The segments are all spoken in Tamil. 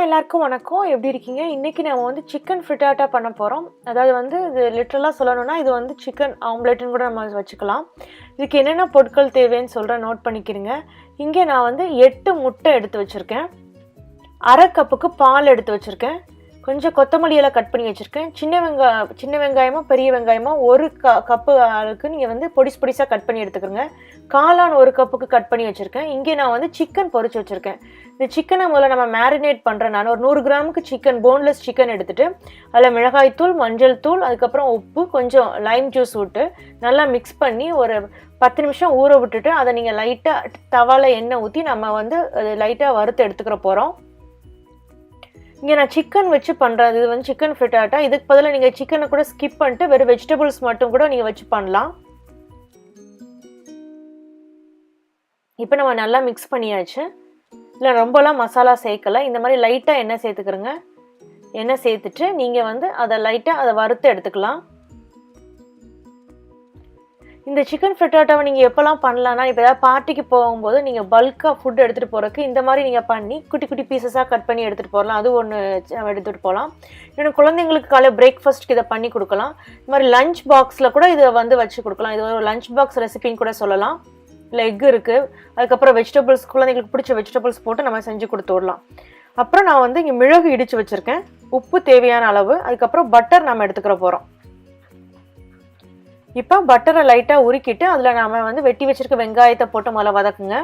எல்லாருக்கும் வணக்கம். எப்படி இருக்கீங்க? இன்னைக்கு நம்ம வந்து சிக்கன் ஃப்ரிட்டாட்டா பண்ண போகிறோம். அதாவது வந்து இது லிட்ரலாக சொல்லணும்னா இது வந்து சிக்கன் ஆம்லேட்டுன்னு கூட நம்ம வச்சுக்கலாம். இதுக்கு என்னென்ன பொருட்கள் தேவைன்னு சொல்கிறேன், நோட் பண்ணிக்கிறீங்க. இங்கே நான் வந்து 8 முட்டை எடுத்து வச்சுருக்கேன், அரை கப்புக்கு பால் எடுத்து வச்சுருக்கேன், கொஞ்சம் கொத்தமல்லி எல்லாம் கட் பண்ணி வச்சுருக்கேன், சின்ன வெங்காயமோ பெரிய வெங்காயமோ ஒரு கப்பு அளவுக்கு நீங்கள் வந்து பொடிசாக கட் பண்ணி எடுத்துக்கிறோங்க. காளான் ஒரு கப்புக்கு கட் பண்ணி வச்சுருக்கேன். இங்கே நான் வந்து சிக்கன் பொரிச்சு வச்சுருக்கேன். இந்த சிக்கனை முதல்ல நம்ம மேரினேட் பண்ணுறேன். நான் ஒரு 100 கிராமுக்கு சிக்கன், போன்லெஸ் சிக்கன் எடுத்துகிட்டு அதில் மிளகாய்த்தூள், மஞ்சள் தூள், அதுக்கப்புறம் உப்பு, கொஞ்சம் லைம் ஜூஸ் விட்டு நல்லா மிக்ஸ் பண்ணி ஒரு 10 நிமிஷம் ஊற விட்டுட்டு அதை நீங்கள் லைட்டாக தவாவில் எண்ணெய் ஊற்றி நம்ம வந்து அது லைட்டாக வறுத்து எடுத்துக்கிற போகிறோம். இங்கே நான் சிக்கன் வச்சு பண்ணுறேன். இது வந்து சிக்கன் ஃப்ரிட்டாட்டா. இதுக்கு பதிலாக நீங்கள் சிக்கனை கூட ஸ்கிப் பண்ணிட்டு வெறும் வெஜிடபிள்ஸ் மட்டும் கூட நீங்கள் வச்சு பண்ணலாம். இப்போ நம்ம நல்லா மிக்ஸ் பண்ணியாச்சு. இல்லை ரொம்பலாம் மசாலா சேர்க்கலை, இந்த மாதிரி லைட்டாக எண்ணெய் சேர்த்துக்கிறோங்க. எண்ணெய் சேர்த்துட்டு நீங்கள் வந்து அதை லைட்டாக அதை வறுத்து எடுத்துக்கலாம். இந்த சிக்கன் ஃப்ரிட்டாட்டாவை நீங்கள் எப்போல்லாம் பண்ணலான்னா, இப்போ ஏதாவது பார்ட்டிக்கு போகும்போது நீங்கள் பல்காக ஃபுட் எடுத்துகிட்டு போகிறதுக்கு இந்த மாதிரி நீங்கள் பண்ணி குட்டி குட்டி பீசஸாக கட் பண்ணி எடுத்துகிட்டு போகலாம். அது ஒன்று எடுத்துகிட்டு போகலாம். இன்னொன்று குழந்தைங்களுக்கு காலை பிரேக்ஃபாஸ்ட்டுக்கு இதை பண்ணி கொடுக்கலாம். இந்த மாதிரி லஞ்ச் பாக்ஸில் கூட இதை வந்து வச்சு கொடுக்கலாம். இது ஒரு லஞ்ச் பாக்ஸ் ரெசிபின்னு கூட சொல்லலாம். இல்லை எக் இருக்குது, அதுக்கப்புறம் வெஜிடபிள்ஸ், குழந்தைங்களுக்கு பிடிச்ச வெஜிடபிள்ஸ் போட்டு நம்ம செஞ்சு கொடுத்து விடலாம். அப்புறம் நான் வந்து இங்கே மிளகு இடித்து வச்சுருக்கேன், உப்பு தேவையான அளவு, அதுக்கப்புறம் பட்டர் நம்ம எடுத்துக்கிற போகிறோம். இப்போ பட்டரை லைட்டாக உருக்கிட்டு அதில் நாம் வந்து வெட்டி வச்சுருக்க வெங்காயத்தை போட்டு முதல்ல வதக்குங்க.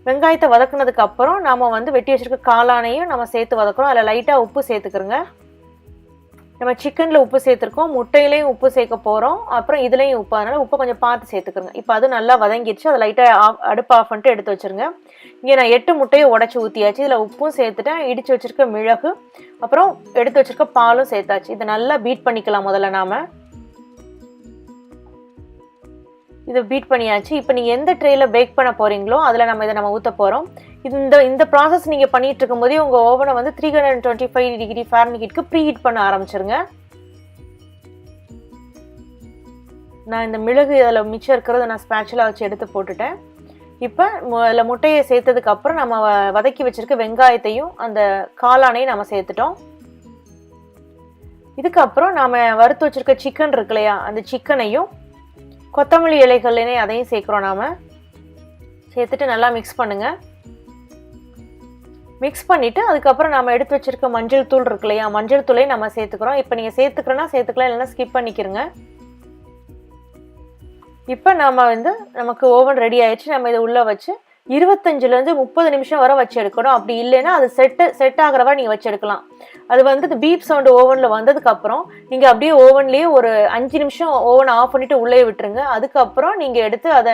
வெங்காயத்தை வதக்குனதுக்கு அப்புறம் நாம் வந்து வெட்டி வச்சுருக்க காளானையும் நம்ம சேர்த்து வதக்குறோம். அதில் லைட்டாக உப்பு சேர்த்துக்கிறோங்க. நம்ம சிக்கனில் உப்பு சேர்த்துருக்கோம், முட்டையிலையும் உப்பு சேர்க்க போகிறோம், அப்புறம் இதுலேயும் உப்பு, அதனால் உப்பை கொஞ்சம் பார்த்து சேர்த்துக்கிறோங்க. இப்போ அது நல்லா வதங்கிடுச்சு. அதை லைட்டாக அடுப்பு ஆஃப் பண்ணிட்டு எடுத்து வச்சுருங்க. இங்கே நான் 8 முட்டையை உடச்சி ஊற்றியாச்சு. இதில் உப்பும் சேர்த்துட்டேன், இடித்து வச்சுருக்க மிளகு, அப்புறம் எடுத்து வச்சுருக்க பாலும் சேர்த்தாச்சு. இதை நல்லா பீட் பண்ணிக்கலாம். முதல்ல நாம் இதை பீட் பண்ணியாச்சு. இப்போ நீங்கள் எந்த ட்ரேயில் பேக் பண்ண போகிறீங்களோ அதில் நம்ம ஊற்ற போகிறோம். இந்த ப்ராசஸ் நீங்கள் பண்ணிகிட்டு இருக்கும் போதே உங்கள் ஓவனை வந்து 325 டிகிரி ஃபாரன்ஹீட்க்கு ப்ரீ ஹீட் பண்ண ஆரம்பிச்சிருங்க. நான் இந்த மிளகு அதில் மிச்சம் இருக்கிறத நான் ஸ்பேட்சுலா வச்சு எடுத்து போட்டுட்டேன். இப்போ அதில் முட்டையை சேர்த்ததுக்கப்புறம் நம்ம வதக்கி வச்சுருக்க வெங்காயத்தையும் அந்த காளானையும் நம்ம சேர்த்துட்டோம். இதுக்கப்புறம் நாம் வறுத்து வச்சுருக்க சிக்கன் இருக்கு இல்லையா, அந்த சிக்கனையும் கொத்தமல்லி இலைகள்லேயே அதையும் சேர்க்குறோம். நாம் சேர்த்துட்டு நல்லா மிக்ஸ் பண்ணுங்கள். மிக்ஸ் பண்ணிவிட்டு அதுக்கப்புறம் நம்ம எடுத்து வச்சுருக்க மஞ்சள் தூள் இருக்கு இல்லையா, மஞ்சள் தூளையும் நம்ம சேர்த்துக்கிறோம். இப்போ நீங்கள் சேர்த்துக்கிறோன்னா சேர்த்துக்கலாம், இல்லைன்னா ஸ்கிப் பண்ணிக்கிறங்க. இப்போ நம்ம வந்து நமக்கு ஓவன் ரெடி ஆயிடுச்சு. நம்ம இதை உள்ளே வச்சு 25லேருந்து 30 நிமிஷம் வரை வச்சு எடுக்கணும். அப்படி இல்லைன்னா அது செட் ஆகிறவா நீங்கள் வச்சு எடுக்கலாம். அது வந்து பீப் சவுண்டு ஓவனில் வந்ததுக்கப்புறம் நீங்கள் அப்படியே ஓவன்லேயே ஒரு 5 நிமிஷம் ஓவனை ஆஃப் பண்ணிவிட்டு உள்ளே விட்டுருங்க. அதுக்கப்புறம் நீங்கள் எடுத்து அதை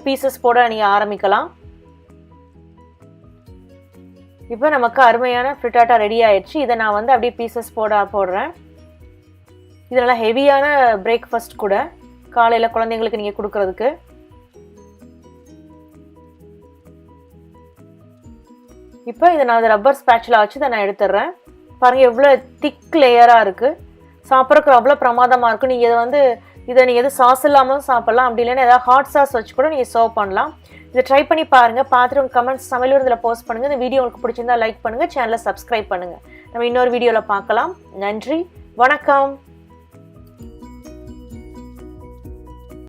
பீசஸ் போட நீங்கள் ஆரம்பிக்கலாம். இப்போ நமக்கு அருமையான ஃப்ரிட்டாட்டா ரெடி ஆயிடுச்சு. இதை நான் வந்து அப்படியே பீசஸ் போடுறேன். இது நல்லா ஹெவியான பிரேக்ஃபாஸ்ட் கூட, காலையில் குழந்தைங்களுக்கு நீங்கள் கொடுக்குறதுக்கு. இப்போ இதை நான் ரப்பர் ஸ்பேட்சுலா வச்சு இதை நான் எடுத்துடுறேன். பாருங்கள் எவ்வளோ திக் லேயராக இருக்குது, சாப்பிட்றதுக்கு அவ்வளோ பிரமாதமாக இருக்கும். நீங்கள் இதை நீங்கள் எது சாஸ் இல்லாமல் சாப்பிட்லாம், அப்படி இல்லைன்னா ஏதாவது ஹாட் சாஸ் வச்சு கூட நீங்கள் சர்வ் பண்ணலாம். இதை ட்ரை பண்ணி பாருங்கள். பார்த்துட்டு உங்கள் கமெண்ட்ஸ் சமையல் இதில் போஸ்ட் பண்ணுங்கள். இந்த வீடியோ உங்களுக்கு பிடிச்சிருந்தா லைக் பண்ணுங்கள், சேனலை சப்ஸ்கிரைப் பண்ணுங்கள். நம்ம இன்னொரு வீடியோவில் பார்க்கலாம். நன்றி, வணக்கம்.